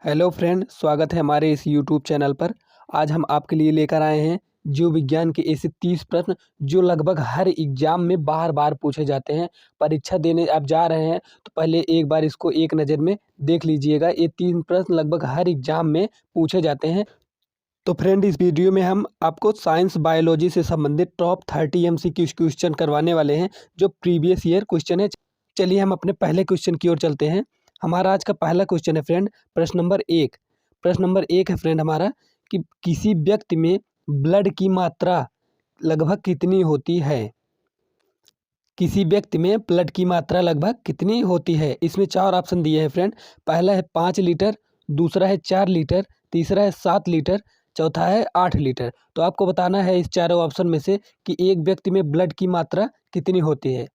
Hello friend, स्वागत है हमारे इस यूट्यूब चैनल पर। आज हम आपके लिए लेकर आए हैं जीव विज्ञान के ऐसे 30 प्रश्न जो लगभग हर एग्जाम में बार बार पूछे जाते हैं। परीक्षा देने आप जा रहे हैं तो पहले एक बार इसको एक नज़र में देख लीजिएगा। ये 3 प्रश्न लगभग हर एग्जाम में पूछे जाते हैं। तो फ्रेंड, इस वीडियो में हम आपको साइंस बायोलॉजी से संबंधित टॉप 30 MCQ क्वेश्चन करवाने वाले हैं जो प्रीवियस ईयर क्वेश्चन है। चलिए हम अपने पहले क्वेश्चन की ओर चलते हैं। हमारा आज का पहला क्वेश्चन है फ्रेंड, प्रश्न नंबर 1 है फ्रेंड हमारा कि किसी व्यक्ति में ब्लड की मात्रा लगभग कितनी होती है। किसी व्यक्ति में ब्लड की मात्रा लगभग कितनी होती है। इसमें 4 ऑप्शन दिए हैं फ्रेंड। पहला है 5 लीटर, दूसरा है 4 लीटर, तीसरा है 7 लीटर, चौथा है 8 लीटर। तो आपको बताना है इस चारों ऑप्शन में से कि एक व्यक्ति में ब्लड की मात्रा कितनी होती है।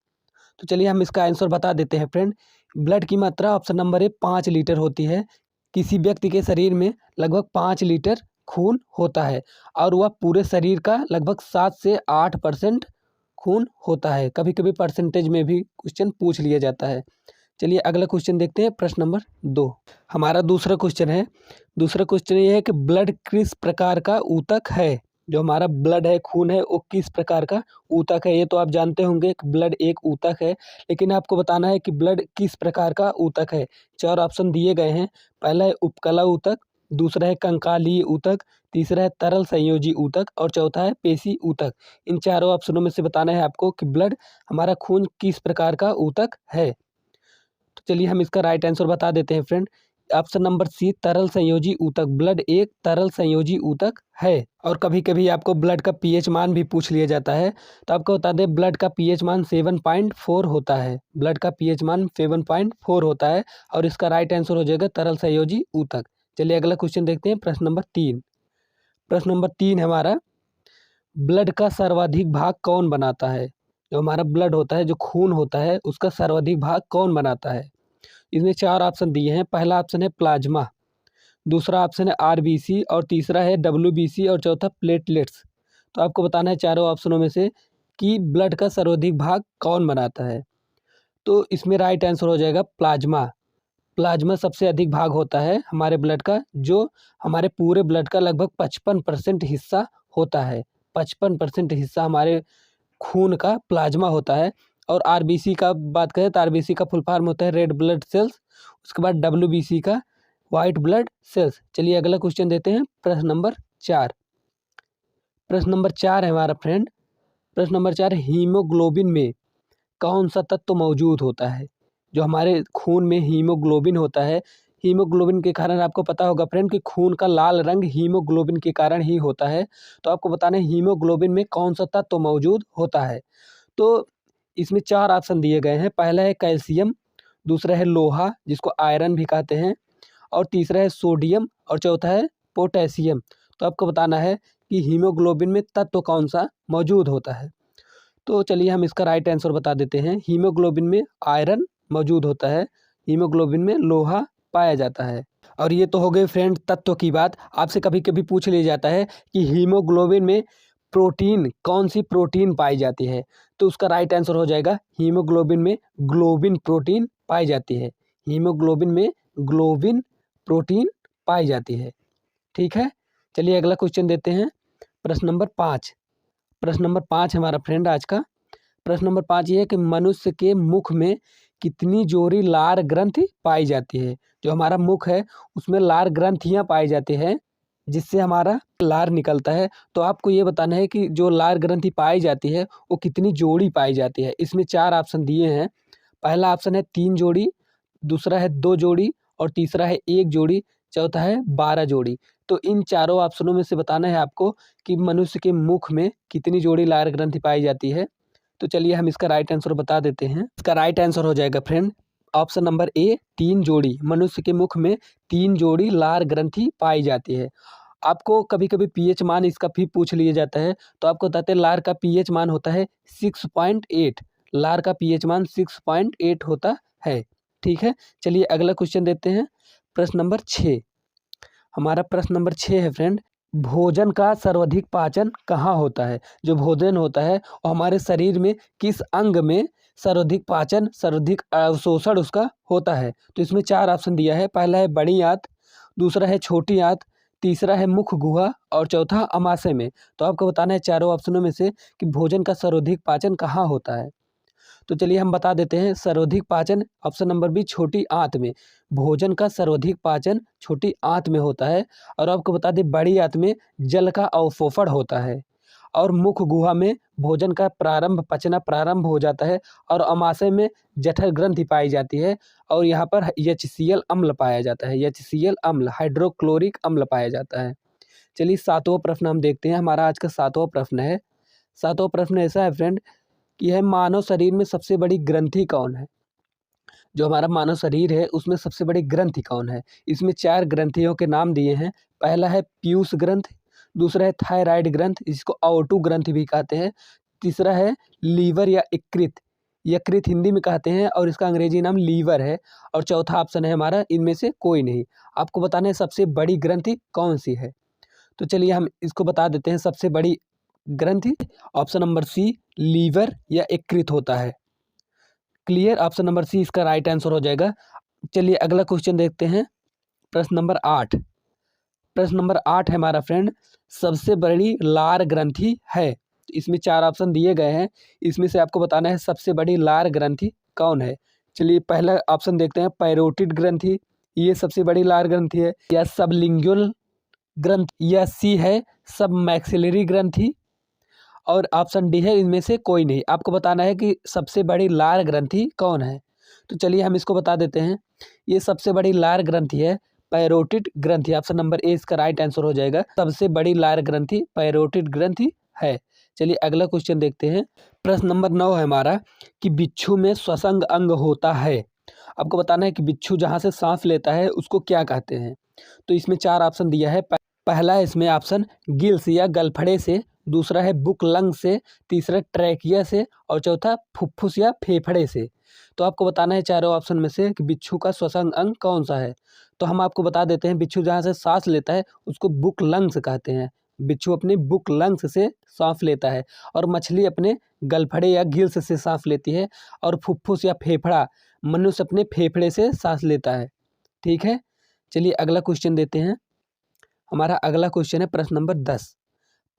तो चलिए हम इसका आंसर बता देते हैं फ्रेंड। ब्लड की मात्रा ऑप्शन नंबर ए 5 लीटर होती है। किसी व्यक्ति के शरीर में लगभग 5 लीटर खून होता है और वह पूरे शरीर का लगभग 7 से 8% खून होता है। कभी कभी परसेंटेज में भी क्वेश्चन पूछ लिया जाता है। चलिए अगला क्वेश्चन देखते हैं, प्रश्न नंबर 2। हमारा दूसरा क्वेश्चन है। दूसरा क्वेश्चन ये है कि ब्लड किस प्रकार का ऊतक है। जो हमारा ब्लड है, खून है, वो किस प्रकार का ऊतक है। ये तो आप जानते होंगे कि ब्लड एक ऊतक है, लेकिन आपको बताना है कि ब्लड किस प्रकार का ऊतक है। 4 ऑप्शन दिए गए हैं। पहला है उपकला ऊतक, दूसरा है कंकालीय ऊतक, तीसरा है तरल संयोजी ऊतक और चौथा है पेशी ऊतक। इन चारों ऑप्शनों में से बताना है आपको कि ब्लड हमारा खून किस प्रकार का ऊतक है। तो चलिए हम इसका राइट आंसर बता देते हैं फ्रेंड। ऑप्शन नंबर सी, तरल संयोजी ऊतक। ब्लड एक तरल संयोजी ऊतक है। और कभी कभी आपको ब्लड का पीएच मान भी पूछ लिया जाता है। तो आपको बता दें ब्लड का पीएच मान 7.4 होता है। ब्लड का पीएच मान 7.4 होता है और इसका राइट आंसर हो जाएगा तरल संयोजी ऊतक। चलिए अगला क्वेश्चन देखते हैं, प्रश्न नंबर 3। प्रश्न नंबर 3 हमारा, ब्लड का सर्वाधिक भाग कौन बनाता है। जो हमारा ब्लड होता है, जो खून होता है, उसका सर्वाधिक भाग कौन बनाता है। इसमें 4 ऑप्शन दिए हैं। पहला ऑप्शन है प्लाज्मा, दूसरा ऑप्शन है आरबीसी और तीसरा है डब्ल्यूबीसी और चौथा प्लेटलेट्स। तो आपको बताना है चारों ऑप्शनों में से कि ब्लड का सर्वाधिक भाग कौन बनाता है। तो इसमें राइट आंसर हो जाएगा प्लाज्मा। प्लाज्मा सबसे अधिक भाग होता है हमारे ब्लड का, जो हमारे पूरे ब्लड का लगभग 55% हिस्सा होता है। 55% हिस्सा हमारे खून का प्लाज्मा होता है। और आरबीसी का बात करें तो आरबीसी का फुल फॉर्म होता है रेड ब्लड सेल्स। उसके बाद डब्ल्यूबीसी का वाइट ब्लड सेल्स। चलिए अगला क्वेश्चन देते हैं, प्रश्न नंबर 4। प्रश्न नंबर 4 है हमारा फ्रेंड। प्रश्न नंबर 4, हीमोग्लोबिन में कौन सा तत्व मौजूद होता है। जो हमारे खून में हीमोग्लोबिन होता है, हीमोग्लोबिन के कारण आपको पता होगा फ्रेंड कि खून का लाल रंग हीमोग्लोबिन के कारण ही होता है। तो आपको बताना है हीमोग्लोबिन में कौन सा तत्व मौजूद होता है। तो इसमें 4 ऑप्शन दिए गए हैं। पहला है कैल्शियम, दूसरा है लोहा जिसको आयरन भी कहते हैं, और तीसरा है सोडियम और चौथा है पोटेशियम। तो आपको बताना है कि हीमोग्लोबिन में तत्व कौन सा मौजूद होता है। तो चलिए हम इसका राइट आंसर बता देते हैं। हीमोग्लोबिन में आयरन मौजूद होता है, हीमोग्लोबिन में लोहा पाया जाता है। और ये तो हो गई फ्रेंड तत्व की बात। आपसे कभी कभी पूछ लिया जाता है कि हीमोग्लोबिन में प्रोटीन, कौन सी प्रोटीन पाई जाती है। तो उसका राइट आंसर हो जाएगा हीमोग्लोबिन में ग्लोबिन प्रोटीन पाई जाती है। हीमोग्लोबिन में ग्लोबिन प्रोटीन पाई जाती है। ठीक है, चलिए अगला क्वेश्चन देते हैं, प्रश्न नंबर 5। प्रश्न नंबर 5 हमारा फ्रेंड आज का। प्रश्न नंबर 5 ये है कि मनुष्य के मुख में कितनी जोड़ी लार ग्रंथि पाई जाती है। जो हमारा मुख है उसमें लार ग्रंथियाँ पाई जाती हैं, जिससे हमारा लार निकलता है। तो आपको ये बताना है कि जो लार ग्रंथि पाई जाती है वो कितनी जोड़ी पाई जाती है। इसमें 4 ऑप्शन दिए हैं। पहला ऑप्शन है 3 जोड़ी, दूसरा है 2 जोड़ी और तीसरा है 1 जोड़ी, चौथा है 12 जोड़ी। तो इन चारों ऑप्शनों में से बताना है आपको कि मनुष्य के मुख में कितनी जोड़ी लार ग्रंथि पाई जाती है। तो चलिए हम इसका राइट आंसर बता देते हैं। इसका राइट आंसर हो जाएगा फ्रेंड ऑप्शन नंबर ए, 3 जोड़ी। मनुष्य के मुख में 3 जोड़ी लार ग्रंथि पाई जाती है। आपको कभी कभी पीएच मान इसका भी पूछ लिया जाता है। तो आपको बताते हैं लार का पीएच मान होता है 6.8। लार का पीएच मान 6.8 होता है। ठीक है, चलिए अगला क्वेश्चन देते हैं, प्रश्न नंबर 6। हमारा प्रश्न नंबर 6 है फ्रेंड, भोजन का सर्वाधिक पाचन कहाँ होता है। जो भोजन होता है वो हमारे शरीर में किस अंग में सर्वाधिक पाचन, सर्वाधिक अवशोषण उसका होता है। तो इसमें 4 ऑप्शन दिया है। पहला है बड़ी आंत, दूसरा है छोटी आंत, तीसरा है मुख गुहा और चौथा अमाशय में। तो आपको बताना है चारों ऑप्शनों में से कि भोजन का सर्वाधिक पाचन कहाँ होता है। तो चलिए हम बता देते हैं, सर्वाधिक पाचन ऑप्शन नंबर बी छोटी आंत में। भोजन का सर्वाधिक पाचन छोटी आंत में होता है। और आपको बता दें बड़ी आंत में जल का अवशोषण होता है और मुख गुहा में भोजन का पचना प्रारंभ हो जाता है और अमाशय में जठर ग्रंथि पाई जाती है और यहाँ पर HCl अम्ल पाया जाता है। HCl अम्ल हाइड्रोक्लोरिक अम्ल पाया जाता है। चलिए सातवां प्रश्न हम देखते हैं। हमारा आज का सातवां प्रश्न है। सातवां प्रश्न ऐसा है फ्रेंड कि है मानव शरीर में सबसे बड़ी ग्रंथि कौन है। जो हमारा मानव शरीर है उसमें सबसे बड़ी ग्रंथि कौन है। इसमें 4 ग्रंथियों के नाम दिए हैं। पहला है पीयूष ग्रंथ, दूसरा है थायराइड ग्रंथ, इसको अओटू ग्रंथ भी कहते हैं। तीसरा है लीवर या यकृत, यकृत हिंदी में कहते हैं और इसका अंग्रेजी नाम लीवर है। और चौथा ऑप्शन है हमारा इनमें से कोई नहीं। आपको बताना है सबसे बड़ी ग्रंथि कौन सी है। तो चलिए हम इसको बता देते हैं। सबसे बड़ी ग्रंथि ऑप्शन नंबर सी लीवर या यकृत होता है। क्लियर, ऑप्शन नंबर सी इसका राइट आंसर हो जाएगा। चलिए अगला क्वेश्चन देखते हैं। प्रश्न नंबर 8। प्रश्न नंबर 8 है हमारा फ्रेंड, सबसे बड़ी लार ग्रंथि है। इसमें 4 ऑप्शन दिए गए हैं। इसमें से आपको बताना है सबसे बड़ी लार ग्रंथि कौन है। चलिए पहला ऑप्शन देखते हैं, पैरोटिड ग्रंथि, ये सबसे बड़ी लार ग्रंथि है। या सबलिंगुअल ग्रंथि, या सी है सब मैक्सिलरी ग्रंथि, और ऑप्शन डी है इनमें से कोई नहीं। आपको बताना है कि सबसे बड़ी लार ग्रंथि कौन है। तो चलिए हम इसको बता देते हैं। ये सबसे बड़ी लार ग्रंथि है पैरोटिड ग्रंथि। ऑप्शन नंबर ए इसका राइट आंसर हो जाएगा। सबसे बड़ी लार ग्रंथि पैरोटिड ग्रंथि है। चलिए अगला क्वेश्चन देखते हैं। प्रश्न नंबर 9 है हमारा कि बिच्छू में श्वसन अंग होता है। आपको बताना है कि बिच्छू जहाँ से सांस लेता है उसको क्या कहते हैं। तो इसमें 4 ऑप्शन दिया है। पहला है इसमें ऑप्शन गिल्स या गलफड़े से, दूसरा है बुक लंग से, तीसरा ट्रैकिया से और चौथा फुफ्फुस या फेफड़े से। तो आपको बताना है चारों ऑप्शन में से कि बिच्छू का श्वसन अंग कौन सा है। तो हम आपको बता देते हैं, बिच्छू जहाँ से सांस लेता है उसको बुक लंग्स कहते हैं। बिच्छू अपने बुक लंग्स से सांस लेता है और मछली अपने गलफड़े या गिल्स से सांस लेती है और फुफ्फुस या फेफड़ा मनुष्य अपने फेफड़े से सांस लेता है। ठीक है, चलिए अगला क्वेश्चन देते हैं। हमारा अगला क्वेश्चन है प्रश्न नंबर 10।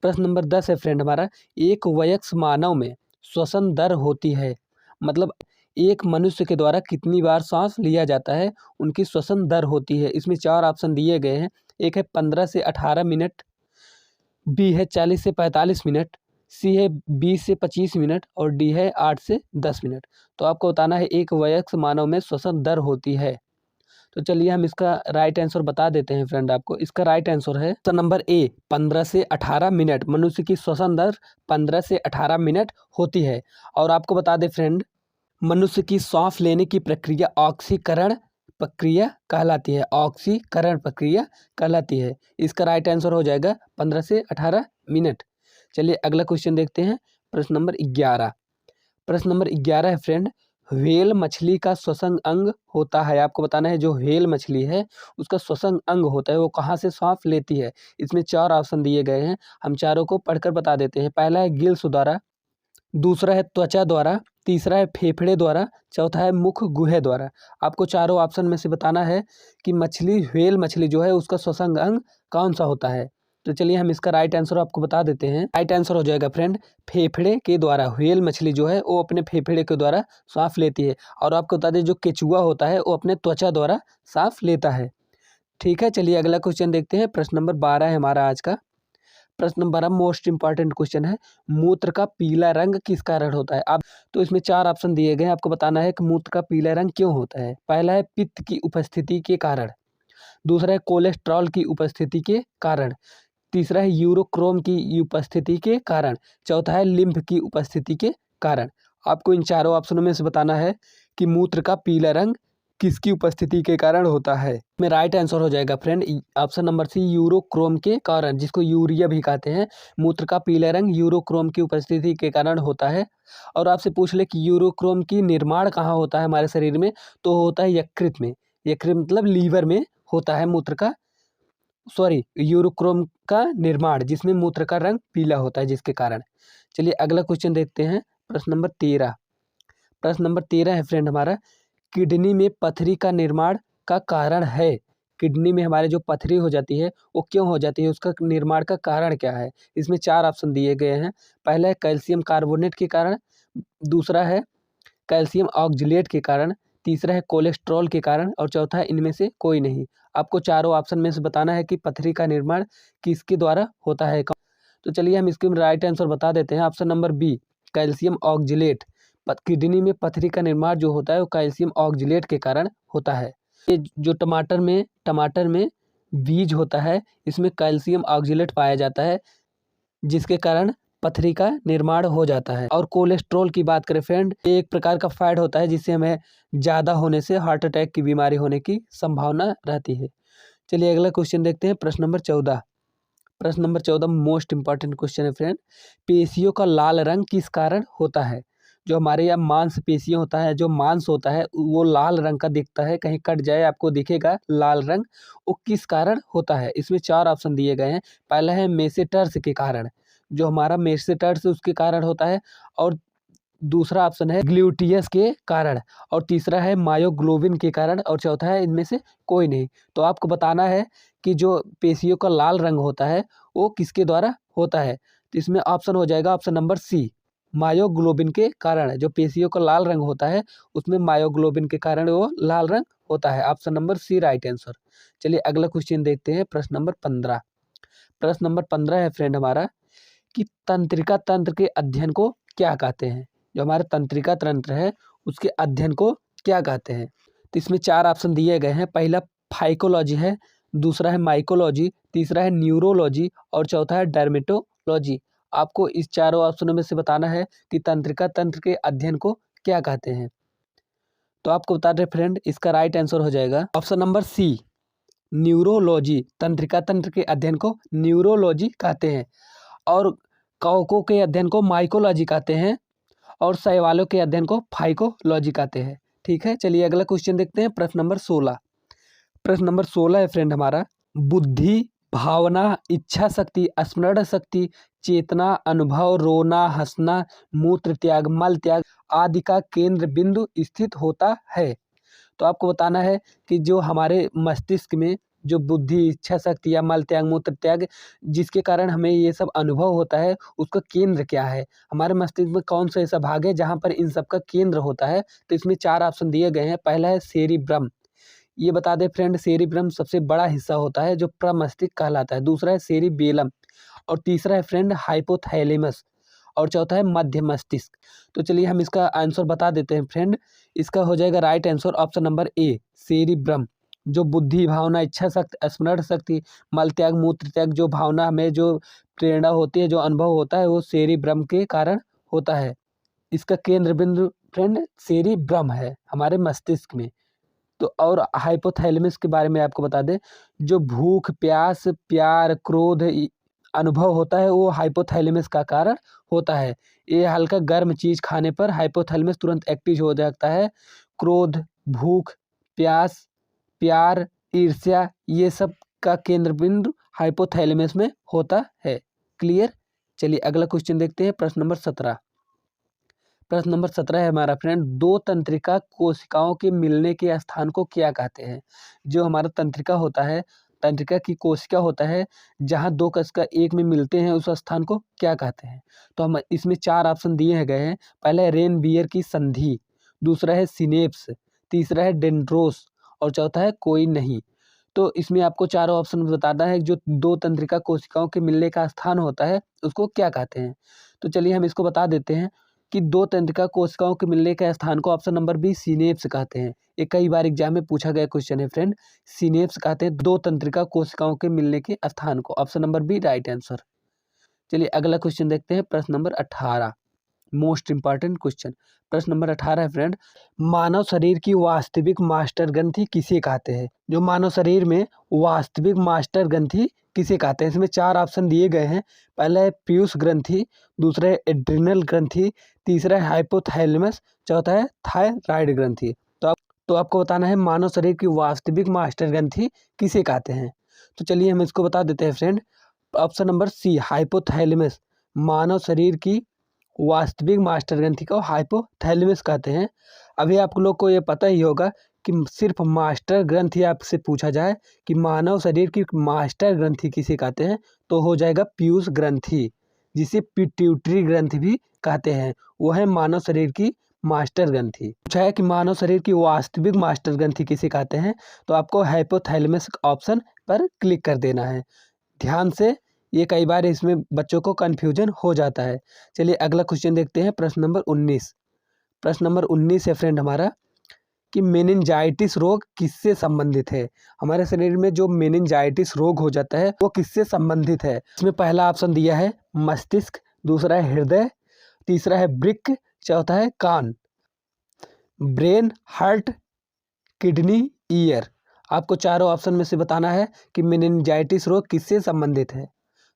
प्रश्न नंबर 10 है फ्रेंड हमारा, एक वयस्क मानव में श्वसन दर होती है, मतलब एक मनुष्य के द्वारा कितनी बार सांस लिया जाता है उनकी श्वसन दर होती है। इसमें 4 ऑप्शन दिए गए हैं। एक है 15 से 18 मिनट, बी है 40 से 45 मिनट, सी है 20 से 25 मिनट और डी है 8 से 10 मिनट। तो आपको बताना है एक वयस्क मानव में श्वसन दर होती है। तो चलिए हम इसका राइट आंसर बता देते हैं फ्रेंड आपको। इसका राइट आंसर है ऑप्शन नंबर ए 15 से 18 मिनट। मनुष्य की श्वसन दर 15 से 18 मिनट होती है। और आपको बता दें फ्रेंड, मनुष्य की सांस लेने की प्रक्रिया ऑक्सीकरण प्रक्रिया कहलाती है। ऑक्सीकरण प्रक्रिया कहलाती है। इसका राइट आंसर हो जाएगा 15 से 18 मिनट। चलिए अगला क्वेश्चन देखते हैं। प्रश्न नंबर 11। प्रश्न नंबर 11 है फ्रेंड, व्हेल मछली का श्वसन अंग होता है। आपको बताना है जो व्हेल मछली है उसका श्वसन अंग होता है वो कहाँ से सांस लेती है। इसमें 4 ऑप्शन दिए गए हैं। हम चारों को पढ़कर बता देते हैं। पहला है गिल्स द्वारा, दूसरा है त्वचा द्वारा, तीसरा है फेफड़े द्वारा, चौथा है मुख गुहे द्वारा। आपको चारों ऑप्शन में से बताना है कि मछली व्हेल मछली जो है उसका श्वसन अंग कौन सा होता है। तो चलिए हम इसका राइट आंसर आपको बता देते हैं। राइट आंसर हो जाएगा फ्रेंड फेफड़े के द्वारा। व्हेल मछली जो है वो अपने फेफड़े के द्वारा सांस लेती है। और आपको बता दें जो केचुआ होता है वो अपने त्वचा द्वारा सांस लेता है। ठीक है, चलिए अगला क्वेश्चन देखते हैं। प्रश्न नंबर 12 है हमारा आज का। प्रश्न नंबर 12 मोस्ट इंपॉर्टेंट क्वेश्चन है, मूत्र का पीला रंग किस कारण होता है। आप तो इसमें 4 ऑप्शन दिए गए हैं। आपको बताना है कि मूत्र का पीला रंग क्यों होता है। पहला है पित्त की उपस्थिति के कारण, दूसरा है कोलेस्ट्रॉल की उपस्थिति के कारण, तीसरा है यूरोक्रोम की उपस्थिति के कारण, चौथा है लिम्फ की उपस्थिति के कारण। आपको इन चारों ऑप्शनों में से बताना है कि मूत्र का पीला रंग किसकी उपस्थिति के कारण होता है। में राइट आंसर हो जाएगा friend option number C urochrome के कारण, जिसको यूरिया भी कहते हैं। मूत्र का पीला रंग यूरोक्रोम की उपस्थिति के कारण होता है। और आपसे पूछ ले कि यूरोक्रोम की निर्माण कहाँ होता है हमारे शरीर में, तो होता है यकृत में। यकृत मतलब लीवर में होता है मूत्र का यूरोक्रोम का निर्माण, जिसमें मूत्र का रंग पीला होता है जिसके कारण। चलिए अगला क्वेश्चन देखते हैं। प्रश्न नंबर 13। प्रश्न नंबर 13 है फ्रेंड हमारा, किडनी में पथरी का निर्माण का कारण है। किडनी में हमारे जो पथरी हो जाती है वो क्यों हो जाती है, उसका निर्माण का कारण क्या है। इसमें 4 ऑप्शन दिए गए हैं। पहला है कैल्शियम कार्बोनेट के कारण, दूसरा है कैल्शियम ऑक्जेलेट के कारण, तीसरा है कोलेस्ट्रॉल के कारण और चौथा है इनमें से कोई नहीं। आपको चारों ऑप्शन में से बताना है कि पथरी का निर्माण किसके द्वारा होता है। तो चलिए हम इसके राइट आंसर बता देते हैं। Option number B, calcium oxalate. Kidney में पथरी का निर्माण जो होता है वो कैल्शियम ऑक्जेलेट के कारण होता है। ये जो टमाटर में बीज होता है, इसमें कैल्शियम ऑक्जेलेट पाया जाता है, जिसके कारण पथरी का निर्माण हो जाता है। और कोलेस्ट्रॉल की बात करें फ्रेंड, एक प्रकार का फैट होता है जिससे हमें ज़्यादा होने से हार्ट अटैक की बीमारी होने की संभावना रहती है। चलिए अगला क्वेश्चन देखते हैं, प्रश्न नंबर 14। प्रश्न नंबर 14 मोस्ट इंपॉर्टेंट क्वेश्चन है फ्रेंड। पेशियों का लाल रंग किस कारण होता है। जो हमारे यहाँ मांसपेशियाँ होता है, जो मांस होता है वो लाल रंग का दिखता है, कहीं कट जाए आपको दिखेगा लाल रंग, वो किस कारण होता है। इसमें 4 ऑप्शन दिए गए हैं। पहला है मेसेटर्स के कारण, जो हमारा मेसेटर्स उसके कारण होता है, और दूसरा ऑप्शन है ग्लूटियस के कारण, और तीसरा है मायोग्लोबिन के कारण, और चौथा है इनमें से कोई नहीं। तो आपको बताना है कि जो पेशियों का लाल रंग होता है वो किसके द्वारा होता है। तो इसमें ऑप्शन हो जाएगा ऑप्शन नंबर सी, मायोग्लोबिन के कारण। जो पेशियों का लाल रंग होता है उसमें मायोग्लोबिन के कारण वो लाल रंग होता है। Option number C right answer. चलिए अगला क्वेश्चन देखते हैं, प्रश्न नंबर 15। प्रश्न नंबर 15 है फ्रेंड हमारा कि तंत्रिका तंत्र के अध्ययन को क्या कहते हैं। जो हमारा तंत्रिका तंत्र है उसके अध्ययन को क्या कहते हैं। तो इसमें 4 ऑप्शन दिए गए हैं। पहला फाइकोलॉजी है, दूसरा है माइकोलॉजी, तीसरा है न्यूरोलॉजी और चौथा है डर्मेटोलॉजी। आपको इस चारों ऑप्शनों में से बताना है कि तंत्रिका तंत्र के अध्ययन को क्या कहते हैं। तो आपको बता दें फ्रेंड, इसका राइट आंसर हो जाएगा ऑप्शन नंबर सी, न्यूरोलॉजी। तंत्रिका तंत्र के अध्ययन को न्यूरोलॉजी कहते हैं, और कवकों के अध्ययन को माइकोलॉजी कहते हैं, और शैवालों के अध्ययन को फाइकोलॉजी कहते हैं। ठीक है, चलिए अगला क्वेश्चन देखते हैं, प्रश्न नंबर 16। प्रश्न नंबर 16 है फ्रेंड हमारा, बुद्धि, भावना, इच्छा शक्ति, स्मरण शक्ति, चेतना, अनुभव, रोना, हंसना, मूत्र त्याग, मल त्याग आदि का केंद्र बिंदु स्थित होता है। तो आपको बताना है कि जो हमारे मस्तिष्क में जो बुद्धि, इच्छा शक्ति या मल त्याग, मूत्र त्याग, जिसके कारण हमें ये सब अनुभव होता है, उसका केंद्र क्या है। हमारे मस्तिष्क में कौन सा ऐसा भाग है जहाँ पर इन सब का केंद्र होता है। तो इसमें 4 ऑप्शन दिए गए हैं। पहला है सेरिब्रम। ये बता दें फ्रेंड, सेरिब्रम सबसे बड़ा हिस्सा होता है जो प्रमस्तिष्क कहलाता है। दूसरा है सेरिबेलम, और तीसरा है फ्रेंड हाइपोथैलेमस, और चौथा है मध्य मस्तिष्क। तो चलिए हम इसका आंसर बता देते हैं फ्रेंड। इसका हो जाएगा right answer option number A, cerebrum. जो बुद्धि, भावना, इच्छा शक्ति, स्मरण शक्ति, मल त्याग, मूत्र त्याग, जो भावना में जो प्रेरणा होती है, जो अनुभव होता है, वो सेरिब्रम के कारण होता है। इसका केंद्र बिंदु फ्रेंड सेरिब्रम है हमारे मस्तिष्क में। तो और हाइपोथैलेमस के बारे में आपको बता दें, जो भूख, प्यास, प्यार, क्रोध अनुभव होता है वो हाइपोथैलेमस का कारण होता है। ये हल्का गर्म चीज़ खाने पर हाइपोथैलेमस तुरंत एक्टिव हो जाता है। क्रोध, भूख, प्यास, प्यार, ईर्ष्या, ये सब का केंद्र बिंदु हाइपोथैलेमस में होता है। क्लियर। चलिए अगला क्वेश्चन देखते हैं, प्रश्न नंबर 17। प्रश्न नंबर 17 है हमारा फ्रेंड, दो तंत्रिका कोशिकाओं के मिलने के स्थान को क्या कहते हैं। जो हमारा तंत्रिका होता है, तंत्रिका की कोशिका होता है, जहाँ दो कोशिका एक में मिलते हैं, उस स्थान को क्या कहते हैं। तो हम इसमें 4 ऑप्शन दिए गए हैं। पहला है रेन बियर की संधि, दूसरा है सिनेप्स, तीसरा है डेंड्रोस और चौथा है कोई नहीं। तो इसमें आपको चारों ऑप्शन बताना है, जो दो तंत्रिका कोशिकाओं के मिलने का स्थान होता है उसको क्या कहते हैं। तो चलिए हम इसको बता देते हैं कि दो तंत्रिका कोशिकाओं के मिलने के स्थान को ऑप्शन नंबर बी सिनेप्स कहते हैं। ये कई बार एग्जाम में पूछा गया क्वेश्चन है फ्रेंड। सिनेप्स कहते हैं दो तंत्रिका कोशिकाओं के मिलने के स्थान को। Option number B right answer. चलिए अगला क्वेश्चन देखते हैं, प्रश्न नंबर 18, मोस्ट इंपॉर्टेंट क्वेश्चन। प्रश्न नंबर 18 है फ्रेंड, मानव शरीर की वास्तविक मास्टर ग्रंथि किसे कहते हैं। जो मानव शरीर में वास्तविक मास्टर ग्रंथि किसे कहते हैं। इसमें 4 ऑप्शन दिए गए हैं। पहला है पीयूष ग्रंथि, दूसरा है एड्रिनल ग्रंथि, तीसरा है हाइपोथैलेमस, चौथा है थायराइड ग्रंथि। तो आपको बताना है मानव शरीर की वास्तविक मास्टर ग्रंथि किसे कहते हैं। तो चलिए हम इसको बता देते हैं friend. Option number C hypothalamus, मानव शरीर की वास्तविक मास्टर ग्रंथि को हाइपोथैलेमस कहते हैं। अभी आप लोग को ये पता ही होगा कि सिर्फ मास्टर ग्रंथि आपसे पूछा जाए कि मानव शरीर की मास्टर ग्रंथि किसे कहते हैं, तो हो जाएगा पीयूष ग्रंथि, जिसे पिट्यूटरी ग्रंथि भी कहते हैं। वो है मानव शरीर की मास्टर ग्रंथि। पूछा है कि मानव शरीर की वास्तविक मास्टर ग्रंथि किसे कहते हैं, तो आपको हाइपोथैलेमस ऑप्शन पर क्लिक कर देना है। ध्यान से, ये कई बार इसमें बच्चों को कन्फ्यूजन हो जाता है। चलिए अगला क्वेश्चन देखते हैं, प्रश्न नंबर 19। प्रश्न नंबर 19 है फ्रेंड हमारा कि मेनिंजाइटिस रोग किससे संबंधित है। हमारे शरीर में जो मेनिंजाइटिस रोग हो जाता है वो किससे संबंधित है। इसमें पहला ऑप्शन दिया है मस्तिष्क, दूसरा है हृदय, तीसरा है वृक्क, चौथा है कान। Brain, heart, kidney, ear. आपको चारों ऑप्शन में से बताना है कि मेनिंजाइटिस रोग किससे संबंधित है।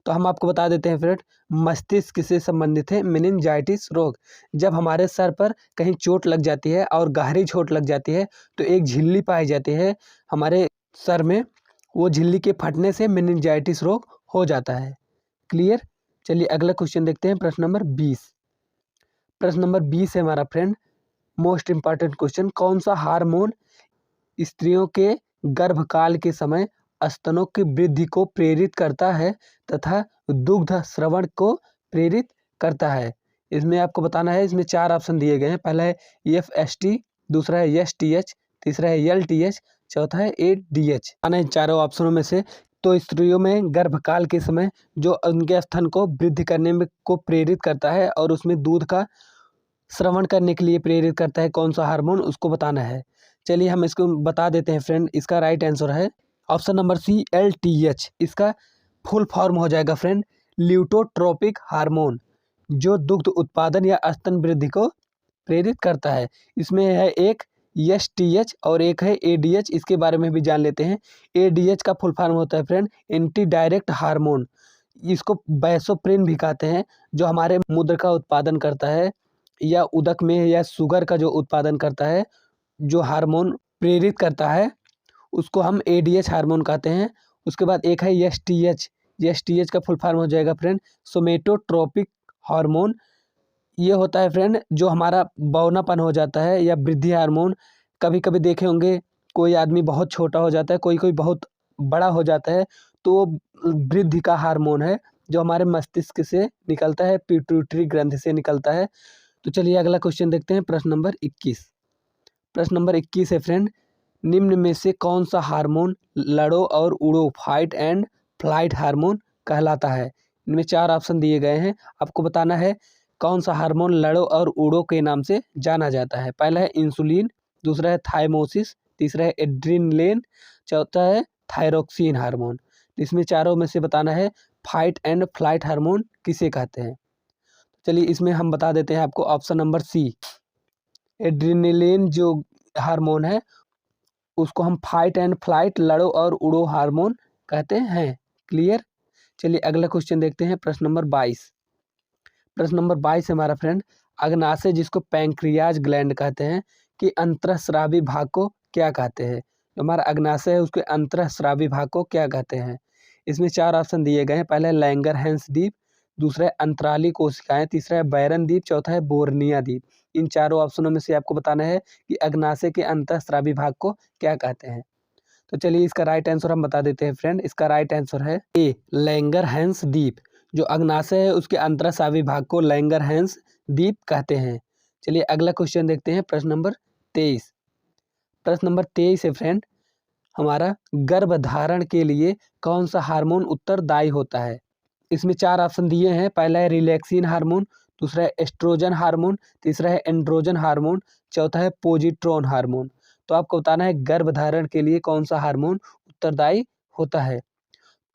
तो हम आपको बता देते हैं फ्रेंड, मस्तिष्क से संबंधित है मेनिंजाइटिस रोग। जब हमारे सर पर कहीं चोट लग जाती है और गहरी चोट लग जाती है तो एक झिल्ली पाई जाती है हमारे सर में, वो झिल्ली के फटने से मेनिंजाइटिस रोग हो जाता है। क्लियर। चलिए अगला क्वेश्चन देखते हैं, प्रश्न नंबर 20। प्रश्न नंबर 20 है हमारा फ्रेंड मोस्ट इंपॉर्टेंट क्वेश्चन, कौन सा हार्मोन स्त्रियों के गर्भकाल के समय स्तनों की वृद्धि को प्रेरित करता है तथा दुग्ध स्रवण को प्रेरित करता है। इसमें आपको बताना है, इसमें चार ऑप्शन दिए गए हैं। पहला है FST, दूसरा है STH, तीसरा है LTH, चौथा है ADH। आना इन चारों ऑप्शनों में से। तो स्त्रियों में गर्भकाल के समय जो उनके स्तन को वृद्धि करने में को प्रेरित करता है और उसमें दूध का श्रवण करने के लिए प्रेरित करता है, कौन सा हार्मोन, उसको बताना है। चलिए हम इसको बता देते हैं फ्रेंड। इसका राइट आंसर है ऑप्शन नंबर C, LTH। इसका फुल फॉर्म हो जाएगा फ्रेंड ल्यूटोट्रोपिक हार्मोन, जो दुग्ध उत्पादन या स्तन वृद्धि को प्रेरित करता है। इसमें है एक STH और एक है ADH। इसके बारे में भी जान लेते हैं। ADH का फुल फॉर्म होता है फ्रेंड एंटी डायरेक्ट हार्मोन। इसको वैसोप्रेन भी कहते हैं, जो हमारे मूत्र का उत्पादन करता है या उदक में या शुगर का जो उत्पादन करता है, जो हार्मोन प्रेरित करता है उसको हम ADH हार्मोन कहते हैं। उसके बाद एक है STH। STH का फुल फॉर्म हो जाएगा फ्रेंड सोमेटोट्रोपिक हार्मोन। ये होता है फ्रेंड जो हमारा बौनापन हो जाता है या वृद्धि हार्मोन। कभी कभी देखे होंगे कोई आदमी बहुत छोटा हो जाता है, कोई कोई बहुत बड़ा हो जाता है, तो वो वृद्धि का हार्मोन है जो हमारे मस्तिष्क से निकलता है, पिट्यूटरी ग्रंथि से निकलता है। तो चलिए अगला क्वेश्चन देखते हैं, प्रश्न नंबर 21। प्रश्न नंबर 21 है फ्रेंड, निम्न में से कौन सा हार्मोन लड़ो और उड़ो फाइट एंड फ्लाइट हार्मोन कहलाता है। इनमें चार ऑप्शन दिए गए हैं, आपको बताना है कौन सा हार्मोन लड़ो और उड़ो के नाम से जाना जाता है। पहला है इंसुलिन, दूसरा है थाइमोसिस, तीसरा है एड्रिनलिन, चौथा है थायरोक्सिन हार्मोन। इसमें चारों में से बताना है फाइट एंड फ्लाइट हार्मोन किसे कहते हैं। चलिए इसमें हम बता देते हैं आपको ऑप्शन नंबर C, एड्रिनलिन जो हार्मोन है उसको हम फाइट एंड फ्लाइट लड़ो और उड़ो हार्मोन कहते हैं। क्लियर। चलिए अगला क्वेश्चन देखते हैं, प्रश्न नंबर 22। प्रश्न नंबर 22 हमारा फ्रेंड अग्नाशय जिसको पैंक्रियाज ग्लैंड कहते हैं कि अंतःस्रावी भाग को क्या कहते हैं। जो हमारा अग्नाशय है उसके अंतःस्रावी भाग को क्या कहते हैं। इसमें चार ऑप्शन दिए गए हैं। पहला है लैंगरहैंस द्वीप, दूसरा है अंतराली कोशिकाएं, तीसरा है बैरन द्वीप, चौथा है बोर्निया द्वीप। इन चारों ऑप्शनों में से आपको बताना है कि अग्नाशय के अंतःस्रावी भाग को क्या कहते हैं। तो चलिए इसका राइट आंसर हम बता देते हैं फ्रेंड। इसका राइट आंसर है A, लैंगरहैंस द्वीप। जो अग्नाशय है उसके अंतःस्रावी भाग को लैंगरहैंस द्वीप कहते हैं। चलिए अगला क्वेश्चन देखते हैं, प्रश्न नंबर 23। प्रश्न नंबर 23 है फ्रेंड हमारा गर्भधारण के लिए कौन सा हार्मोन उत्तरदायी होता है। इसमें चार ऑप्शन दिए हैं। पहला है रिलैक्सिन हार्मोन, दूसरा है एस्ट्रोजन हार्मोन, तीसरा है एंड्रोजन हार्मोन, चौथा है पोजिट्रॉन हार्मोन। तो आपको बताना है गर्भधारण के लिए कौन सा हार्मोन उत्तरदायी होता है।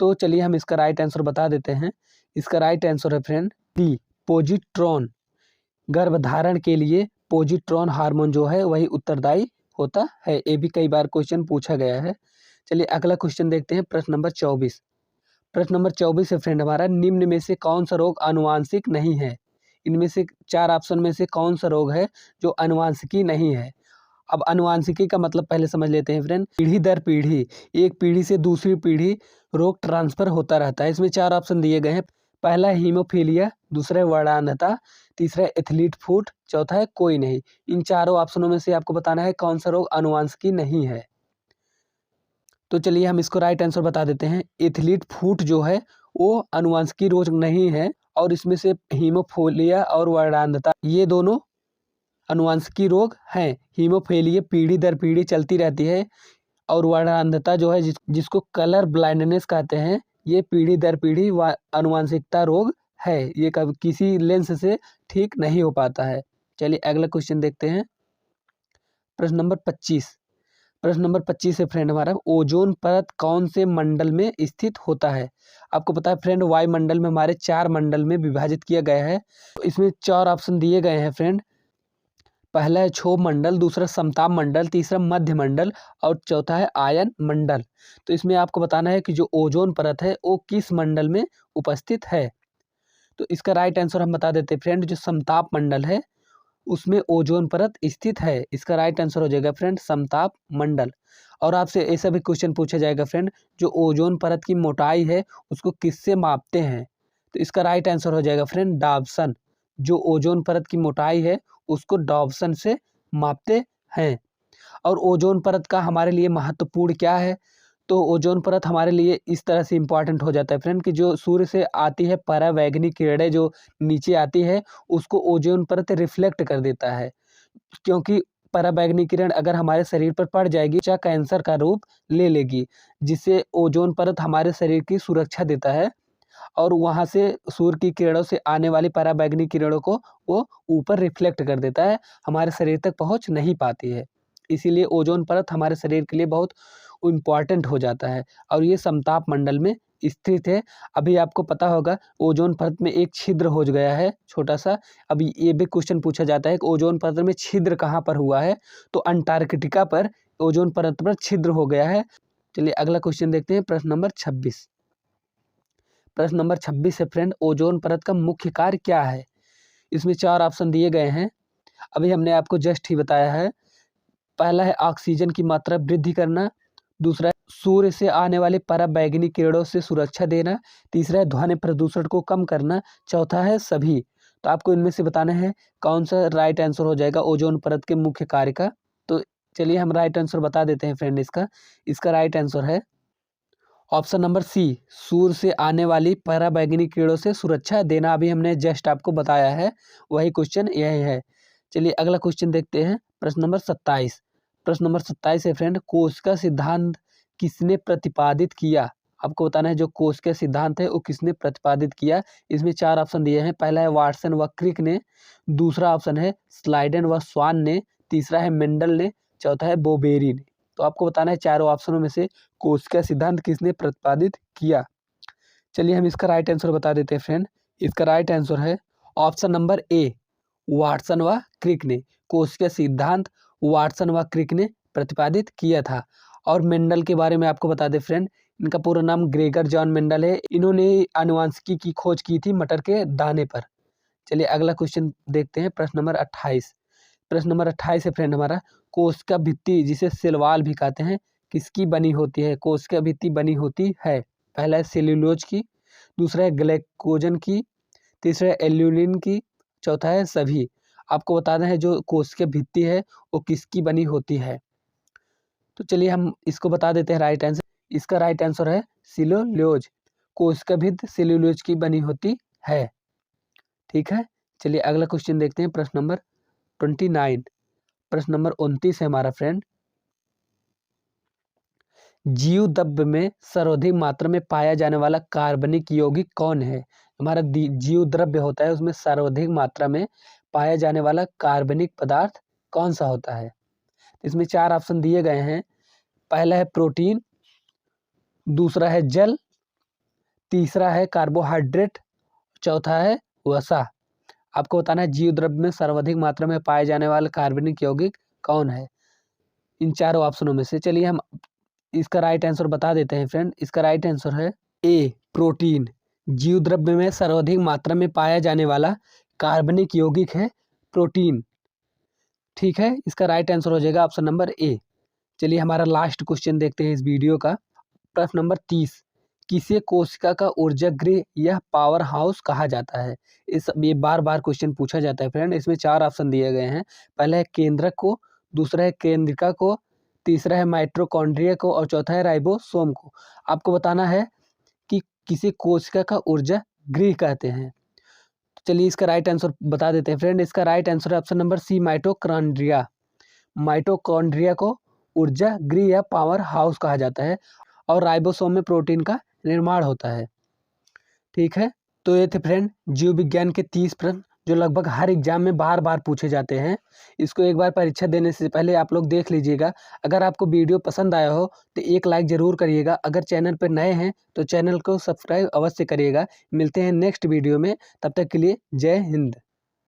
तो चलिए हम इसका राइट आंसर बता देते हैं। इसका राइट आंसर है फ्रेंड D, पोजिट्रॉन। गर्भधारण के लिए पोजिट्रॉन हार्मोन जो है वही उत्तरदायी होता है। ये भी कई बार क्वेश्चन पूछा गया है। चलिए अगला क्वेश्चन देखते हैं, प्रश्न नंबर 24। प्रश्न नंबर 24 है फ्रेंड हमारा निम्न में से कौन सा रोग आनुवांशिक नहीं है। इनमें से चार ऑप्शन में से कौन सा रोग है जो आनुवांशिकी नहीं है। अब आनुवांशिकी का मतलब पहले समझ लेते हैं फ्रेंड। पीढ़ी दर पीढ़ी, एक पीढ़ी से दूसरी पीढ़ी रोग ट्रांसफर होता रहता है। इसमें चार ऑप्शन दिए गए हैं। पहला है हीमोफीलिया, दूसरा है वर्णांधता, तीसरा है एथलीट फुट, चौथा है कोई नहीं। इन चारों ऑप्शनों में से आपको बताना है कौन सा रोग आनुवंशिकी नहीं है। तो चलिए हम इसको राइट आंसर बता देते हैं। एथलीट फुट जो है वो आनुवंशिकी रोग नहीं है, और इसमें से हीमोफीलिया और वर्णांधता ये दोनों आनुवंशिकी रोग हैं। हीमोफीलिया पीढ़ी दर पीढ़ी चलती रहती है, और वर्णांधता जो है जिसको कलर ब्लाइंडनेस कहते हैं, ये पीढ़ी दर पीढ़ी आनुवंशिकता रोग है। ये कभी किसी लेंस से ठीक नहीं हो पाता है। चलिए अगला क्वेश्चन देखते हैं। प्रश्न नंबर 25। प्रश्न नंबर 25 है फ्रेंड हमारा, ओजोन परत कौन से मंडल में स्थित होता है। आपको पता है फ्रेंड वायुमंडल में हमारे 4 मंडल में विभाजित किया गया है। तो इसमें 4 ऑप्शन दिए गए हैं फ्रेंड। पहला है क्षोभ मंडल, दूसरा समताप मंडल, तीसरा मध्य मंडल और चौथा है आयन मंडल। तो इसमें आपको बताना है कि जो ओजोन परत है वो किस मंडल में उपस्थित है। तो इसका राइट आंसर हम बता देते हैं फ्रेंड, जो समताप मंडल है उसमें ओजोन परत स्थित है। इसका राइट आंसर हो जाएगा फ्रेंड समताप मंडल। और आपसे ऐसा भी क्वेश्चन पूछा जाएगा फ्रेंड, जो ओजोन परत की मोटाई है उसको किससे मापते हैं। तो इसका राइट आंसर हो जाएगा फ्रेंड डॉप्सन। जो ओजोन परत की मोटाई है उसको डॉप्सन से मापते हैं। और ओजोन परत का हमारे लिए महत्वपूर्ण क्या है, तो ओजोन परत हमारे लिए इस तरह से इम्पॉर्टेंट हो जाता है फ्रेंड कि जो सूर्य से आती है परावैंगनी किरणें जो नीचे आती है उसको ओजोन परत रिफ्लेक्ट कर देता है। क्योंकि पराबैंगनी किरण अगर हमारे शरीर पर पड़ जाएगी या कैंसर का रूप ले लेगी, जिससे ओजोन परत हमारे शरीर की सुरक्षा देता है, और वहाँ से सूर्य की किरणों से आने वाली पराबैंगनी किरणों को वो ऊपर रिफ्लेक्ट कर देता है, हमारे शरीर तक पहुँच नहीं पाती है। इसीलिए ओजोन परत हमारे शरीर के लिए बहुत इम्पॉर्टेंट हो जाता है, और ये समताप मंडल में स्थित है। अभी आपको पता होगा ओजोन परत में एक छिद्र हो गया है छोटा सा। अभी ये भी क्वेश्चन पूछा जाता है कि ओजोन परत में छिद्र कहाँ पर हुआ है, तो अंटार्कटिका पर ओजोन परत पर छिद्र हो गया है। चलिए अगला क्वेश्चन देखते हैं। प्रश्न नंबर 26। प्रश्न नंबर 26 है फ्रेंड, ओजोन परत का मुख्य कार्य क्या है। इसमें 4 ऑप्शन दिए गए हैं, अभी हमने आपको जस्ट ही बताया है। पहला है ऑक्सीजन की मात्रा वृद्धि करना, दूसरा है सूर्य से आने वाले पराबैंगनी किरणों से सुरक्षा देना, तीसरा है ध्वनि प्रदूषण को कम करना, चौथा है सभी। तो आपको इनमें से बताना है कौन सा राइट आंसर हो जाएगा ओजोन परत के मुख्य कार्य का। तो चलिए हम राइट आंसर बता देते हैं फ्रेंड इसका। इसका राइट आंसर है ऑप्शन नंबर सी, सूर्य से आने वाली पराबैंगनी किरणों से सुरक्षा देना। अभी हमने जस्ट आपको बताया है, वही क्वेश्चन यही है। चलिए अगला क्वेश्चन देखते हैं। प्रश्न नंबर 27। प्रश्न नंबर 27 है फ्रेंड, कोशिका सिद्धांत किसने प्रतिपादित किया। आपको बताना है जो कोशिका सिद्धांत है वो किसने प्रतिपादित किया। इसमें 4 ऑप्शन दिए हैं। पहला है वाटसन व क्रिक ने, दूसरा ऑप्शन है स्लाइडन व स्वान ने, तीसरा है मेंडल ने, चौथा है बोबेरी ने। तो आपको बताना है चारों ऑप्शनों में से कोशिका सिद्धांत किसने प्रतिपादित किया। चलिए हम इसका राइट आंसर बता देते हैं फ्रेंड। इसका राइट आंसर है ऑप्शन नंबर ए, वाटसन व क्रिक ने। कोशिका सिद्धांत वाटसन व क्रिक ने प्रतिपादित किया था। और मेंडल के बारे में आपको बता दें फ्रेंड, इनका पूरा नाम ग्रेगर जॉन मेंडल है। इन्होंने आनुवंशिकी की खोज की थी मटर के दाने पर। चलिए अगला क्वेश्चन देखते हैं। प्रश्न नंबर 28। प्रश्न नंबर 28 है फ्रेंड हमारा, कोशिका भित्ति जिसे सेल वॉल भी कहते हैं किसकी बनी होती है। कोशिका भित्ति बनी होती है, पहला है सेल्यूलोज की, दूसरा है ग्लाइकोजन की, तीसरा है एल्यूमिन की, चौथा है सभी। आपको बताना है जो कोशिका भित्ति है वो किसकी बनी होती है। तो चलिए हम इसको बता देते हैं राइट आंसर। इसका राइट आंसर है सेल्यूलोज। कोशिका भित्ति सेल्यूलोज की बनी होती है। ठीक है, चलिए अगला क्वेश्चन देखते हैं। प्रश्न नंबर 29। प्रश्न नंबर 29 है हमारा फ्रेंड, जीव द्रव्य में सर्वाधिक मात्रा में पाया जाने वाला कार्बनिक यौगिक कौन है। हमारा जीव द्रव्य होता है उसमें सर्वाधिक मात्रा में पाया जाने वाला कार्बनिक पदार्थ कौन सा होता है। इसमें 4 ऑप्शन दिए गए हैं। पहला है प्रोटीन, दूसरा है जल, तीसरा है कार्बोहाइड्रेट, चौथा है वसा। आपको बताना है जीव द्रव्य में सर्वाधिक मात्रा में पाए जाने वाला कार्बनिक यौगिक कौन है इन चारों ऑप्शनों में से। चलिए हम इसका राइट आंसर बता देते हैं फ्रेंड। इसका राइट आंसर है ए, प्रोटीन। जीव द्रव्य में सर्वाधिक मात्रा में पाया जाने वाला कार्बनिक यौगिक है प्रोटीन। ठीक है, इसका राइट आंसर हो जाएगा ऑप्शन नंबर ए। चलिए हमारा लास्ट क्वेश्चन देखते हैं इस वीडियो का। प्रश्न नंबर 30, किसे कोशिका का ऊर्जा गृह या पावर हाउस कहा जाता है? ये बार बार क्वेश्चन पूछा जाता है फ्रेंड। इसमें 4 ऑप्शन दिए गए हैं। पहला है केंद्रक को, दूसरा है केंद्रिका को, तीसरा है माइटोकॉन्ड्रिया को और चौथा है राइबोसोम को। आपको बताना है कि किसी कोशिका का ऊर्जा गृह कहते हैं। चलिए इसका राइट आंसर बता देते हैं फ्रेंड। इसका राइट आंसर है option number C, mitochondria. Mitochondria को ऊर्जा गृह या पावर हाउस कहा जाता है और राइबोसोम में प्रोटीन का निर्माण होता है। ठीक है, तो ये थे फ्रेंड जीव विज्ञान के 30 प्रश्न जो लगभग हर एग्जाम में बार बार पूछे जाते हैं। इसको एक बार परीक्षा देने से पहले आप लोग देख लीजिएगा। अगर आपको वीडियो पसंद आया हो तो एक लाइक ज़रूर करिएगा। अगर चैनल पर नए हैं तो चैनल को सब्सक्राइब अवश्य करिएगा। मिलते हैं नेक्स्ट वीडियो में, तब तक के लिए जय हिंद।